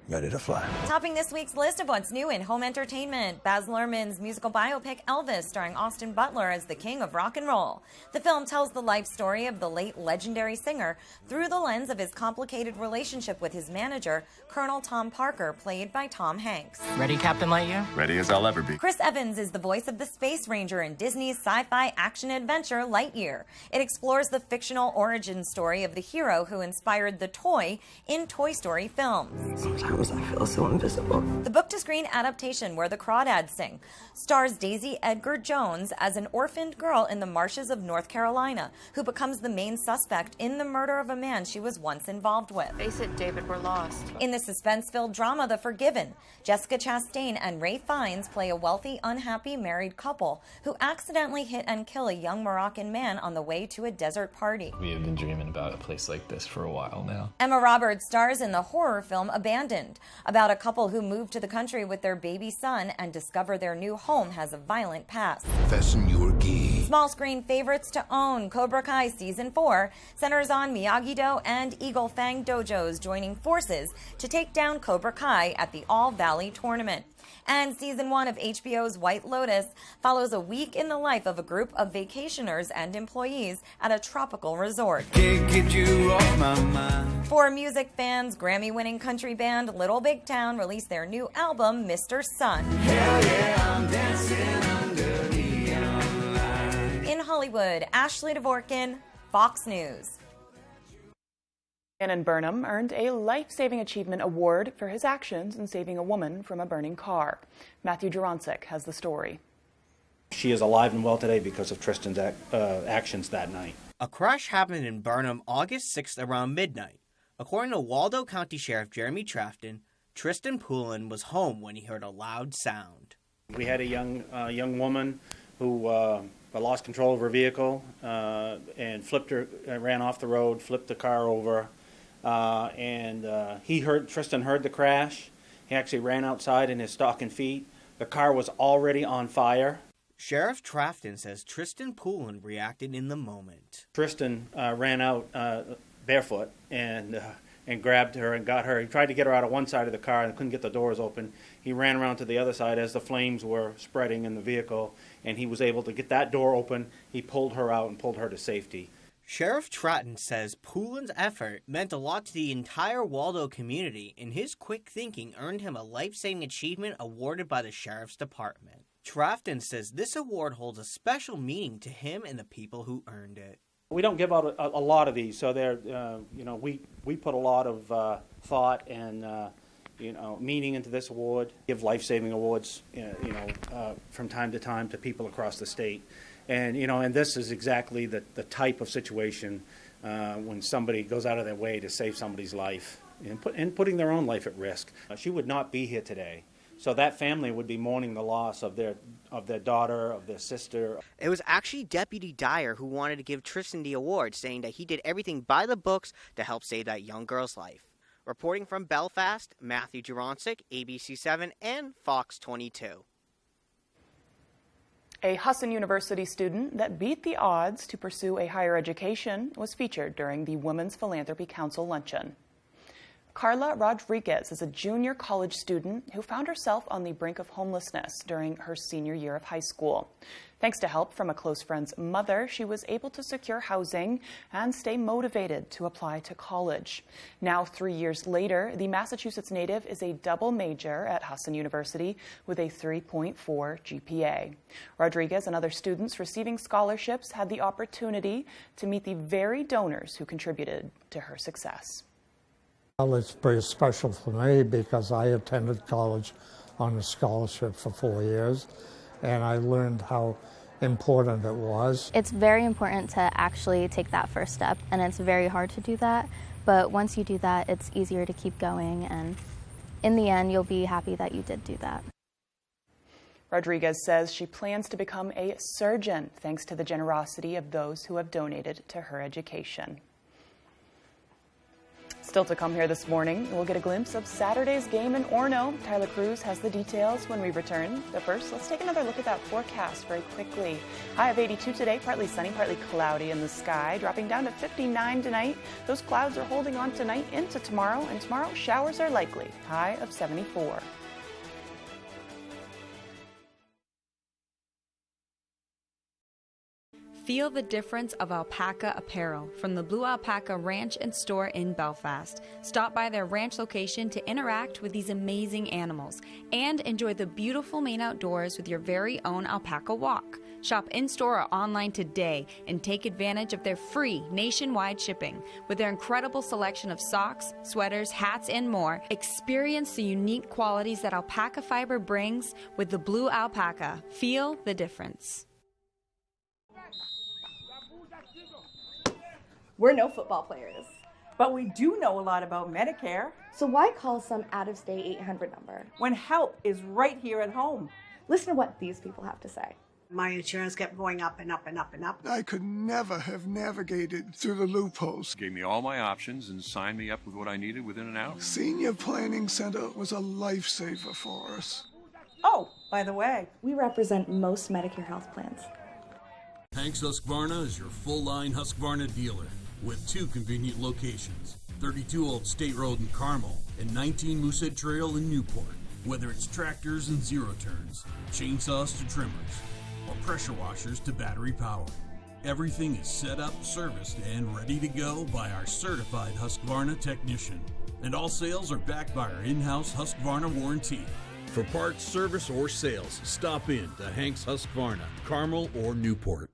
Ready to fly. Topping this week's list of what's new in home entertainment, Baz Luhrmann's musical biopic Elvis, starring Austin Butler as the king of rock and roll. The film tells the life story of the late legendary singer through the lens of his complicated relationship with his manager, Colonel Tom Parker, played by Tom Hanks. Ready, Captain Lightyear? Ready as I'll ever be. Chris Evans is the voice of the Space Ranger in Disney's sci-fi action-adventure Lightyear. It explores the fictional origin story of the hero who inspired the toy in Toy Story films. Sometimes I feel so invisible. The book-to-screen adaptation, Where the Crawdads Sing, stars Daisy Edgar Jones as an orphaned girl in the marshes of North Carolina who becomes the main suspect in the murder of a man she was once involved with. Face it, David, we're lost. In the suspense-filled drama The Forgiven, Jessica Chastain and Ray Fiennes play a wealthy, unhappy married couple who accidentally hit and kill a young Moroccan man on the way to a desert party. We have been dreaming about a place like this for a while now. Emma Roberts stars in the horror film Abandoned, about a couple who moved to the country with their baby son and discover their new home has a violent past. Fasten your gi. Small screen favorites to own, Cobra Kai Season 4 centers on Miyagi-Do and Eagle Fang dojos joining forces to take down Cobra Kai at the All Valley Tournament. And Season 1 of HBO's White Lotus follows a week in the life of a group of vacationers and employees at a tropical resort. Can't get you off my mind. For music fans, Grammy-winning country band Little Big Town released their new album, Mr. Sun. Hell yeah, I'm dancing under neon lights. In Hollywood, Ashley Dvorkin, Fox News. Shannon Burnham earned a Life-Saving Achievement Award for his actions in saving a woman from a burning car. Matthew Jurancic has the story. She is alive and well today because of Tristan's actions that night. A crash happened in Burnham August 6th around midnight. According to Waldo County Sheriff Jeremy Trafton, Tristan Poulin was home when he heard a loud sound. We had a young woman who lost control of her vehicle and ran off the road, flipped the car over. Tristan heard the crash. He actually ran outside in his stocking feet. The car was already on fire. Sheriff Trafton says Tristan Poulin reacted in the moment. Tristan ran out barefoot and grabbed her and got her. He tried to get her out of one side of the car and couldn't get the doors open. He ran around to the other side as the flames were spreading in the vehicle, and he was able to get that door open. He pulled her out and pulled her to safety. Sheriff Trafton says Poulin's effort meant a lot to the entire Waldo community, and his quick thinking earned him a life-saving achievement awarded by the Sheriff's Department. Trafton says this award holds a special meaning to him and the people who earned it. We don't give out a lot of these, so we put a lot of thought and meaning into this award. Give life-saving awards, from time to time to people across the state. And this is exactly the type of situation when somebody goes out of their way to save somebody's life and putting their own life at risk. She would not be here today. So that family would be mourning the loss of their daughter, of their sister. It was actually Deputy Dyer who wanted to give Tristan the award, saying that he did everything by the books to help save that young girl's life. Reporting from Belfast, Matthew Juronsik, ABC7 and Fox 22. A Husson University student that beat the odds to pursue a higher education was featured during the Women's Philanthropy Council luncheon. Carla Rodriguez is a junior college student who found herself on the brink of homelessness during her senior year of high school. Thanks to help from a close friend's mother, she was able to secure housing and stay motivated to apply to college. Now, 3 years later, the Massachusetts native is a double major at Husson University with a 3.4 GPA. Rodriguez and other students receiving scholarships had the opportunity to meet the very donors who contributed to her success. Well, it's pretty special for me because I attended college on a scholarship for 4 years, and I learned how important it was. It's very important to actually take that first step, and it's very hard to do that, but once you do that, it's easier to keep going, and in the end, you'll be happy that you did do that. Rodriguez says she plans to become a surgeon thanks to the generosity of those who have donated to her education. Still to come here this morning, we'll get a glimpse of Saturday's game in Orono. Tyler Cruz has the details when we return. But first, let's take another look at that forecast very quickly. High of 82 today, partly sunny, partly cloudy in the sky, dropping down to 59 tonight. Those clouds are holding on tonight into tomorrow, and tomorrow showers are likely. High of 74. Feel the difference of alpaca apparel from the Blue Alpaca Ranch and Store in Belfast. Stop by their ranch location to interact with these amazing animals and enjoy the beautiful Maine outdoors with your very own alpaca walk. Shop in-store or online today and take advantage of their free nationwide shipping. With their incredible selection of socks, sweaters, hats, and more, experience the unique qualities that alpaca fiber brings with the Blue Alpaca. Feel the difference. We're no football players. But we do know a lot about Medicare. So why call some out-of-state 800 number? When help is right here at home. Listen to what these people have to say. My insurance kept going up and up and up and up. I could never have navigated through the loopholes. Gave me all my options and signed me up with what I needed within an hour. Senior Planning Center was a lifesaver for us. Oh, by the way, we represent most Medicare health plans. Hanks Husqvarna is your full-line Husqvarna dealer with 2 convenient locations, 32 Old State Road in Carmel and 19 Moosehead Trail in Newport. Whether it's tractors and zero turns, chainsaws to trimmers, or pressure washers to battery power, everything is set up, serviced, and ready to go by our certified Husqvarna technician. And all sales are backed by our in-house Husqvarna warranty. For parts, service, or sales, stop in to Hanks Husqvarna, Carmel or Newport.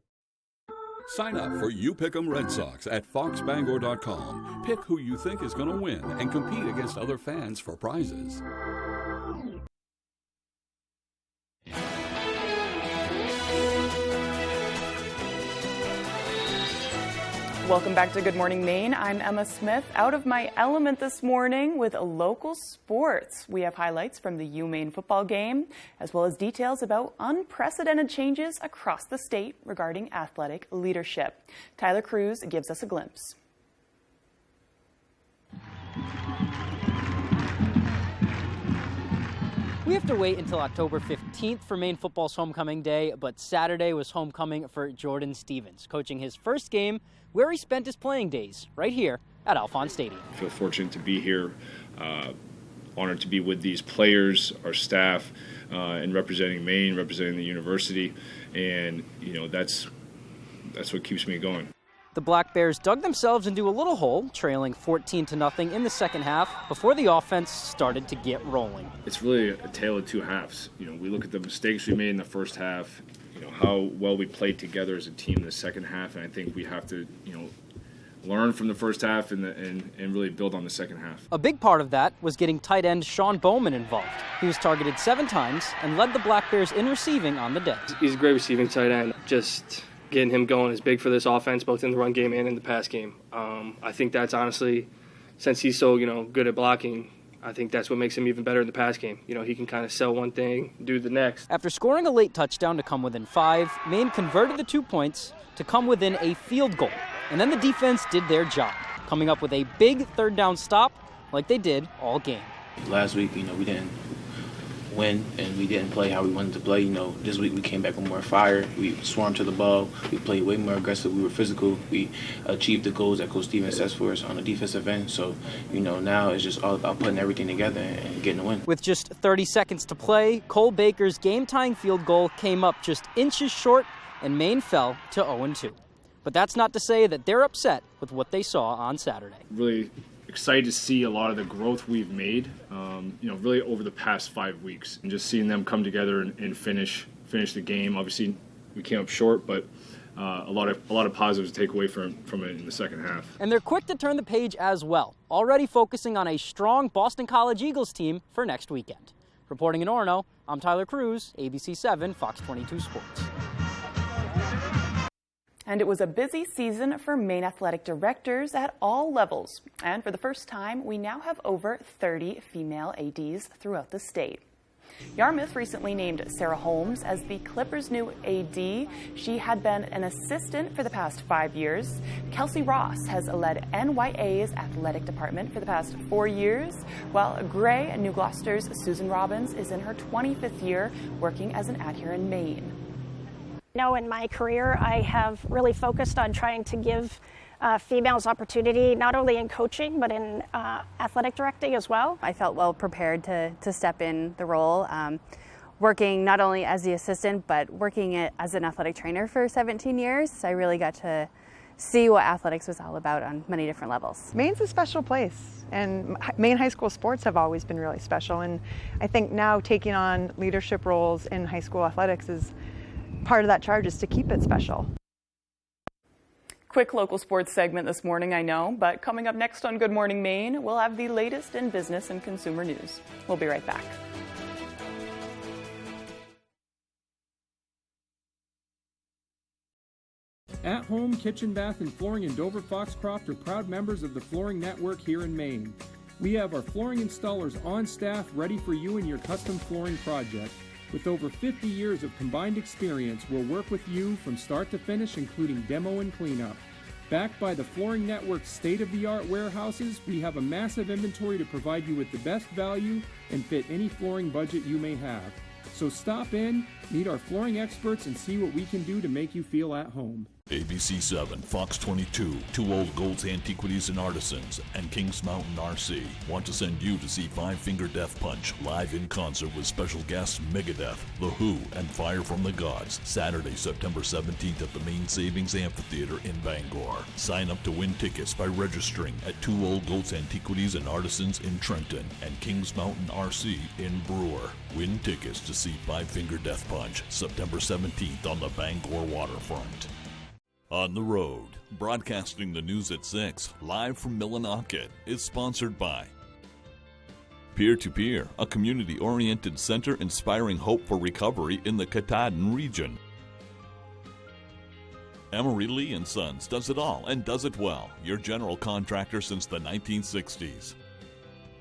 Sign up for You Pick 'em Red Sox at foxbangor.com. Pick who you think is going to win and compete against other fans for prizes. Welcome back to Good Morning Maine. I'm Emma Smith, out of my element this morning with local sports. We have highlights from the UMaine football game, as well as details about unprecedented changes across the state regarding athletic leadership. Tyler Cruz gives us a glimpse. We have to wait until October 15th for Maine football's homecoming day, but Saturday was homecoming for Jordan Stevens, coaching his first game where he spent his playing days, right here at Alphonse Stadium. I feel fortunate to be here, honored to be with these players, our staff, and representing Maine, representing the university, and that's what keeps me going. The Black Bears dug themselves into a little hole, trailing 14-0 in the second half before the offense started to get rolling. It's really a tale of two halves. We look at the mistakes we made in the first half, how well we played together as a team in the second half, and I think we have to, learn from the first half and really build on the second half. A big part of that was getting tight end Sean Bowman involved. He was targeted 7 times and led the Black Bears in receiving on the day. He's a great receiving tight end. Just getting him going is big for this offense, both in the run game and in the pass game. I think that's honestly, since he's so, good at blocking, I think that's what makes him even better in the pass game. He can kind of sell one thing, do the next. After scoring a late touchdown to come within 5, Maine converted the 2 points to come within a field goal. And then the defense did their job, coming up with a big third down stop like they did all game. Last week, we didn't win and we didn't play how we wanted to play. This week we came back with more fire. We swarmed to the ball. We played way more aggressive. We were physical. We achieved the goals that Coach Stevens sets for us on the defensive end. So, now it's just all about putting everything together and getting a win. With just 30 seconds to play, Cole Baker's game-tying field goal came up just inches short and Maine fell to 0-2. But that's not to say that they're upset with what they saw on Saturday. Really excited to see a lot of the growth we've made, really over the past 5 weeks, and just seeing them come together and finish the game. Obviously, we came up short, but a lot of positives to take away from it in the second half. And they're quick to turn the page as well, already focusing on a strong Boston College Eagles team for next weekend. Reporting in Orono, I'm Tyler Cruz, ABC 7, Fox 22 Sports. And it was a busy season for Maine athletic directors at all levels. And for the first time, we now have over 30 female ADs throughout the state. Yarmouth recently named Sarah Holmes as the Clippers' new AD. She had been an assistant for the past 5 years. Kelsey Ross has led NYA's athletic department for the past 4 years, while Gray, New Gloucester's Susan Robbins, is in her 25th year working as an ad here in Maine. In my career, I have really focused on trying to give females opportunity, not only in coaching, but in athletic directing as well. I felt well prepared to step in the role, working not only as the assistant, but working as an athletic trainer for 17 years. I really got to see what athletics was all about on many different levels. Maine's a special place, and Maine high school sports have always been really special. And I think now taking on leadership roles in high school athletics is part of that charge, is to keep it special. Quick local sports segment this morning, I know, but coming up next on Good Morning Maine, we'll have the latest in business and consumer news. We'll be right back. At Home Kitchen, Bath, and Flooring in Dover Foxcroft are proud members of the Flooring Network here in Maine. We have our flooring installers on staff ready for you and your custom flooring project. With over 50 years of combined experience, we'll work with you from start to finish, including demo and cleanup. Backed by the Flooring Network's state-of-the-art warehouses, we have a massive inventory to provide you with the best value and fit any flooring budget you may have. So stop in, meet our flooring experts, and see what we can do to make you feel at home. ABC 7, Fox 22, Two Old Gold's Antiquities and Artisans, and Kings Mountain RC want to send you to see Five Finger Death Punch live in concert with special guests Megadeth, The Who, and Fire from the Gods, Saturday, September 17th at the Maine Savings Amphitheater in Bangor. Sign up to win tickets by registering at Two Old Gold's Antiquities and Artisans in Trenton and Kings Mountain RC in Brewer. Win tickets to see Five Finger Death Punch, September 17th on the Bangor waterfront. On the Road, broadcasting the news at 6, live from Millinocket, is sponsored by Peer-to-Peer, a community-oriented center inspiring hope for recovery in the Katahdin region. Emery Lee & Sons does it all and does it well. Your general contractor since the 1960s.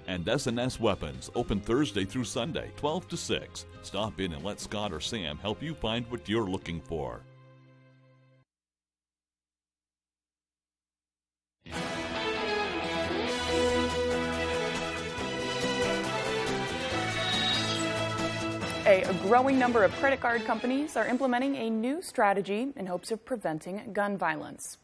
And S&S Weapons, open Thursday through Sunday, 12 to 6. Stop in and let Scott or Sam help you find what you're looking for. A growing number of credit card companies are implementing a new strategy in hopes of preventing gun violence.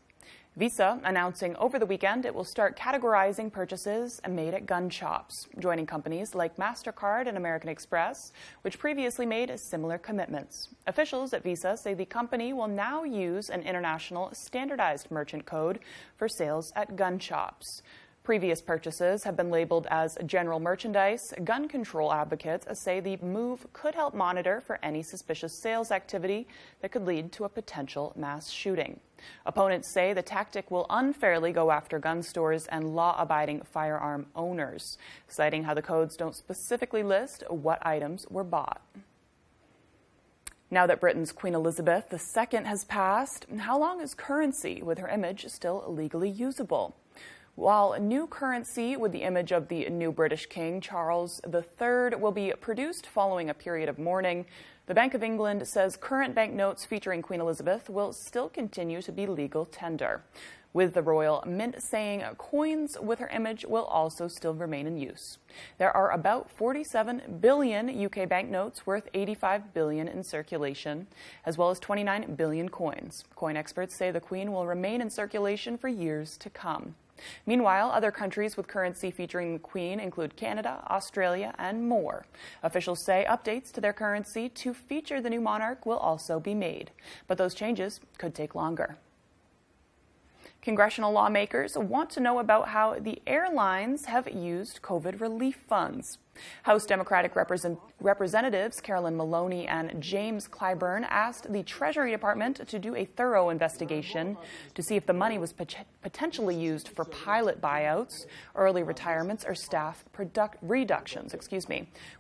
Visa announcing over the weekend it will start categorizing purchases made at gun shops, joining companies like MasterCard and American Express, which previously made similar commitments. Officials at Visa say the company will now use an international standardized merchant code for sales at gun shops. Previous purchases have been labeled as general merchandise. Gun control advocates say the move could help monitor for any suspicious sales activity that could lead to a potential mass shooting. Opponents say the tactic will unfairly go after gun stores and law-abiding firearm owners, citing how the codes don't specifically list what items were bought. Now that Britain's Queen Elizabeth II has passed, how long is currency with her image still legally usable? While new currency with the image of the new British King Charles III will be produced following a period of mourning, the Bank of England says current banknotes featuring Queen Elizabeth will still continue to be legal tender, with the Royal Mint saying coins with her image will also still remain in use. There are about 47 billion UK banknotes worth 85 billion in circulation, as well as 29 billion coins. Coin experts say the Queen will remain in circulation for years to come. Meanwhile, other countries with currency featuring the Queen include Canada, Australia, and more. Officials say updates to their currency to feature the new monarch will also be made, but those changes could take longer. Congressional lawmakers want to know about how the airlines have used COVID relief funds. House Democratic Representatives Carolyn Maloney and James Clyburn asked the Treasury Department to do a thorough investigation to see if the money was potentially used for pilot buyouts, early retirements, or staff reductions,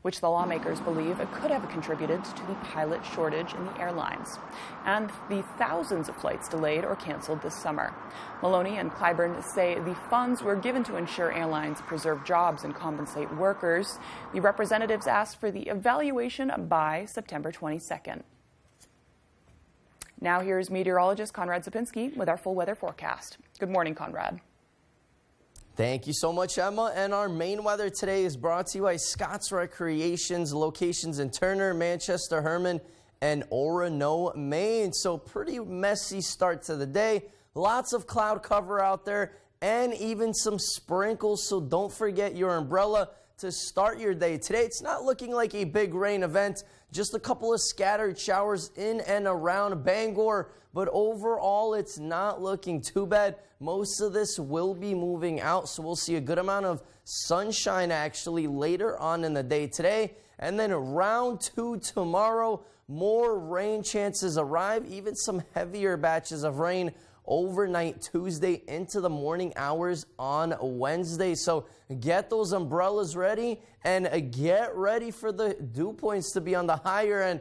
which the lawmakers believe could have contributed to the pilot shortage in the airlines and the thousands of flights delayed or canceled this summer. Maloney and Clyburn say the funds were given to ensure airlines preserve jobs and compensate workers. The representatives asked for the evaluation by September 22nd. Now here's meteorologist Conrad Zapinski with our full weather forecast. Good morning, Conrad. Thank you so much, Emma. And our main weather today is brought to you by Scott's Recreations, locations in Turner, Manchester, Herman, and Orono, Maine. So pretty messy start to the day. Lots of cloud cover out there and even some sprinkles. So don't forget your umbrella to start your day. Today, it's not looking like a big rain event, just a couple of scattered showers in and around Bangor, but overall, it's not looking too bad. Most of this will be moving out, so we'll see a good amount of sunshine actually later on in the day today. And then round 2 tomorrow, more rain chances arrive, even some heavier batches of rain overnight Tuesday into the morning hours on Wednesday. So get those umbrellas ready and get ready for the dew points to be on the higher end.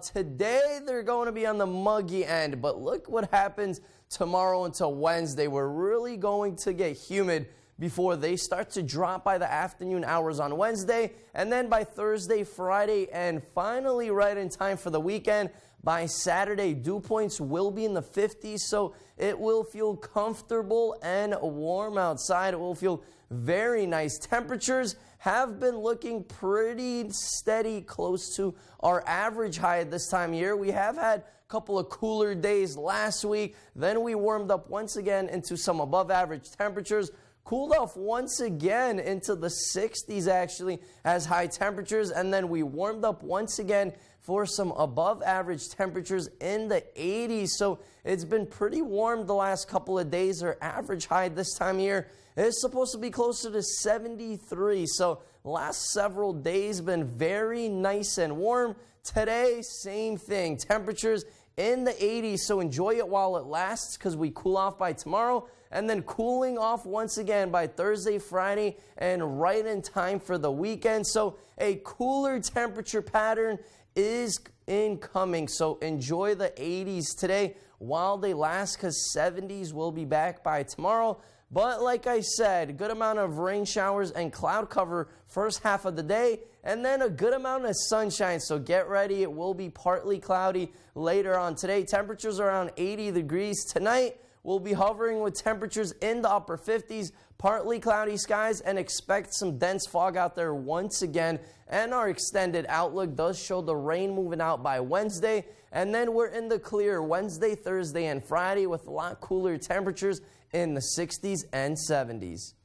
Today they're going to be on the muggy end, but look what happens tomorrow until Wednesday. We're really going to get humid before they start to drop by the afternoon hours on Wednesday, and then by Thursday, Friday, and finally right in time for the weekend, by Saturday, dew points will be in the 50s, so it will feel comfortable and warm outside. It will feel very nice. Temperatures have been looking pretty steady, close to our average high at this time of year. We have had a couple of cooler days last week. Then we warmed up once again into some above average temperatures. Cooled off once again into the 60s actually as high temperatures, and then we warmed up once again for some above average temperatures in the 80s. So it's been pretty warm the last couple of days. Our average high this time of year is supposed to be closer to 73. So last several days been very nice and warm. Today, same thing. Temperatures in the 80s, so enjoy it while it lasts because we cool off by tomorrow, and then cooling off once again by Thursday, Friday, and right in time for the weekend. So a cooler temperature pattern is incoming, so enjoy the 80s today while they last because 70s will be back by tomorrow. But like I said, a good amount of rain showers and cloud cover first half of the day, and then a good amount of sunshine. So get ready. It will be partly cloudy later on today. Temperatures around 80 degrees. Tonight, we'll be hovering with temperatures in the upper 50s, partly cloudy skies, and expect some dense fog out there once again. And our extended outlook does show the rain moving out by Wednesday. And then we're in the clear Wednesday, Thursday, and Friday with a lot cooler temperatures in the 60s and 70s.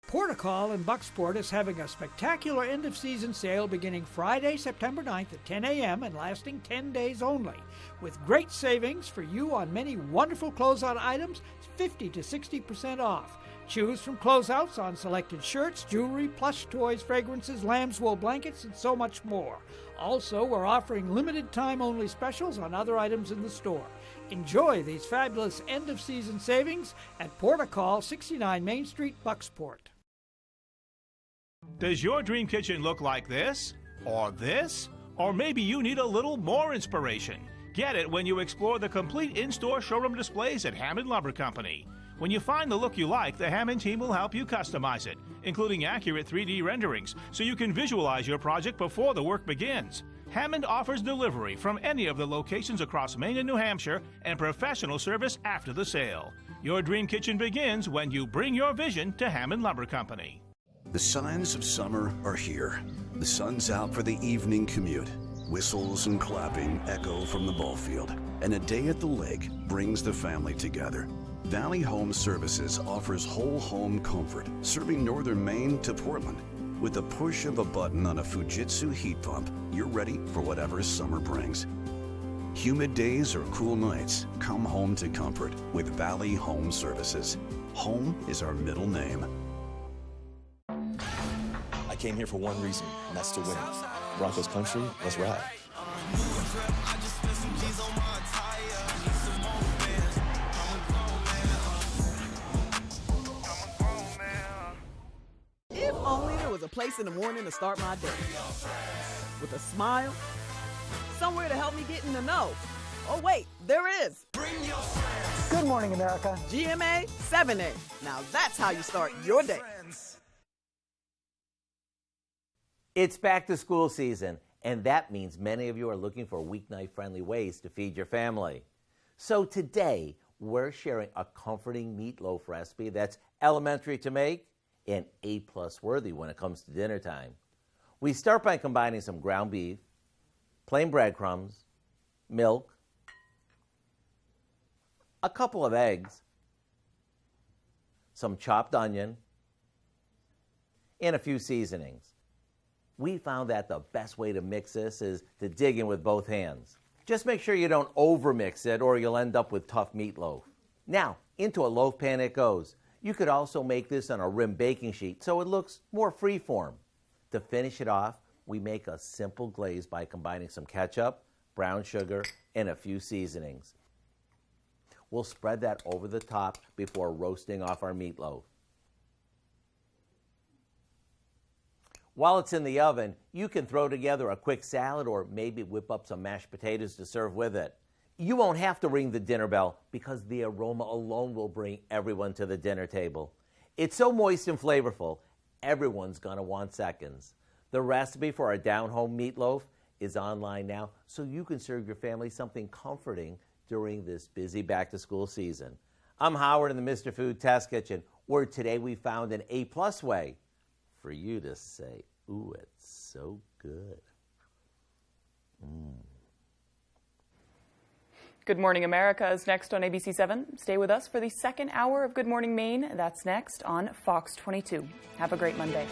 Portacol in Bucksport is having a spectacular end-of-season sale beginning Friday, September 9th at 10 a.m. and lasting 10 days only. With great savings for you on many wonderful closeout items, 50 to 60% off. Choose from closeouts on selected shirts, jewelry, plush toys, fragrances, lamb's wool blankets, and so much more. Also, we're offering limited time only specials on other items in the store. Enjoy these fabulous end-of-season savings at Portacol, 69 Main Street, Bucksport. Does your dream kitchen look like this? Or this? Or maybe you need a little more inspiration? Get it when you explore the complete in-store showroom displays at Hammond Lumber Company. When you find the look you like, the Hammond team will help you customize it, including accurate 3D renderings, so you can visualize your project before the work begins. Hammond offers delivery from any of the locations across Maine and New Hampshire and professional service after the sale. Your dream kitchen begins when you bring your vision to Hammond Lumber Company. The signs of summer are here. The sun's out for the evening commute. Whistles and clapping echo from the ball field, and a day at the lake brings the family together. Valley Home Services offers whole home comfort, serving northern Maine to Portland. With the push of a button on a Fujitsu heat pump, you're ready for whatever summer brings. Humid days or cool nights, come home to comfort with Valley Home Services. Home is our middle name. I came here for one reason, and that's to win. Broncos country, let's ride. If only there was a place in the morning to start my day. With a smile, somewhere to help me get in the know. Oh wait, there is. Good morning, America. GMA 7A. Now that's how you start your day. It's back to school season, and that means many of you are looking for weeknight-friendly ways to feed your family. So today, we're sharing a comforting meatloaf recipe that's elementary to make and A+ worthy when it comes to dinner time. We start by combining some ground beef, plain breadcrumbs, milk, a couple of eggs, some chopped onion, and a few seasonings. We found that the best way to mix this is to dig in with both hands. Just make sure you don't overmix it or you'll end up with tough meatloaf. Now, into a loaf pan it goes. You could also make this on a rim baking sheet so it looks more freeform. To finish it off, we make a simple glaze by combining some ketchup, brown sugar, and a few seasonings. We'll spread that over the top before roasting off our meatloaf. While it's in the oven, you can throw together a quick salad or maybe whip up some mashed potatoes to serve with it. You won't have to ring the dinner bell because the aroma alone will bring everyone to the dinner table. It's so moist and flavorful, everyone's gonna want seconds. The recipe for our down-home meatloaf is online now, so you can serve your family something comforting during this busy back-to-school season. I'm Howard in the Mr. Food Test Kitchen, where today we found an A+ way for you to say, ooh, it's so good. Good Morning America is next on ABC 7. Stay with us for the second hour of Good Morning Maine. That's next on Fox 22. Have a great Monday.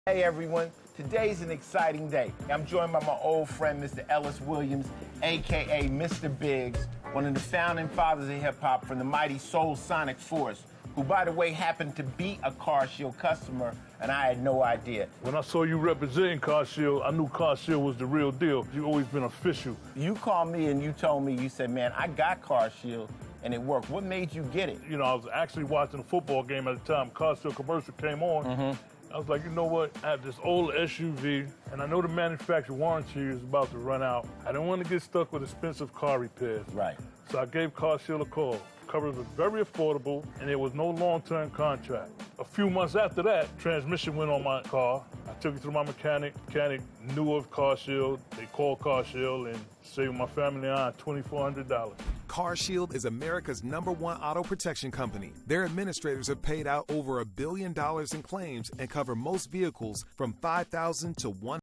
Hey everyone, today's an exciting day. I'm joined by my old friend, Mr. Ellis Williams, aka Mr. Biggs, one of the founding fathers of hip hop from the mighty Soul Sonic Force, who by the way happened to be a Car Shield customer, and I had no idea. When I saw you representing Car Shield, I knew Car Shield was the real deal. You've always been official. You called me and you told me, you said, man, I got Car Shield and it worked. What made you get it? You know, I was actually watching a football game at the time. Car Shield commercial came on. I was like, you know what? I have this old SUV, and I know the manufacturer warranty is about to run out. I didn't want to get stuck with expensive car repairs. Right. So I gave Car Shield a call. Coverage was very affordable, and there was no long-term contract. A few months after that, transmission went on my car. I took it to my mechanic. Mechanic knew of Car Shield. They called Car Shield and saved my family and I $2,400. Car Shield is America's #1 auto protection company. Their administrators have paid out over $1 billion in claims and cover most vehicles from $5,000 to $1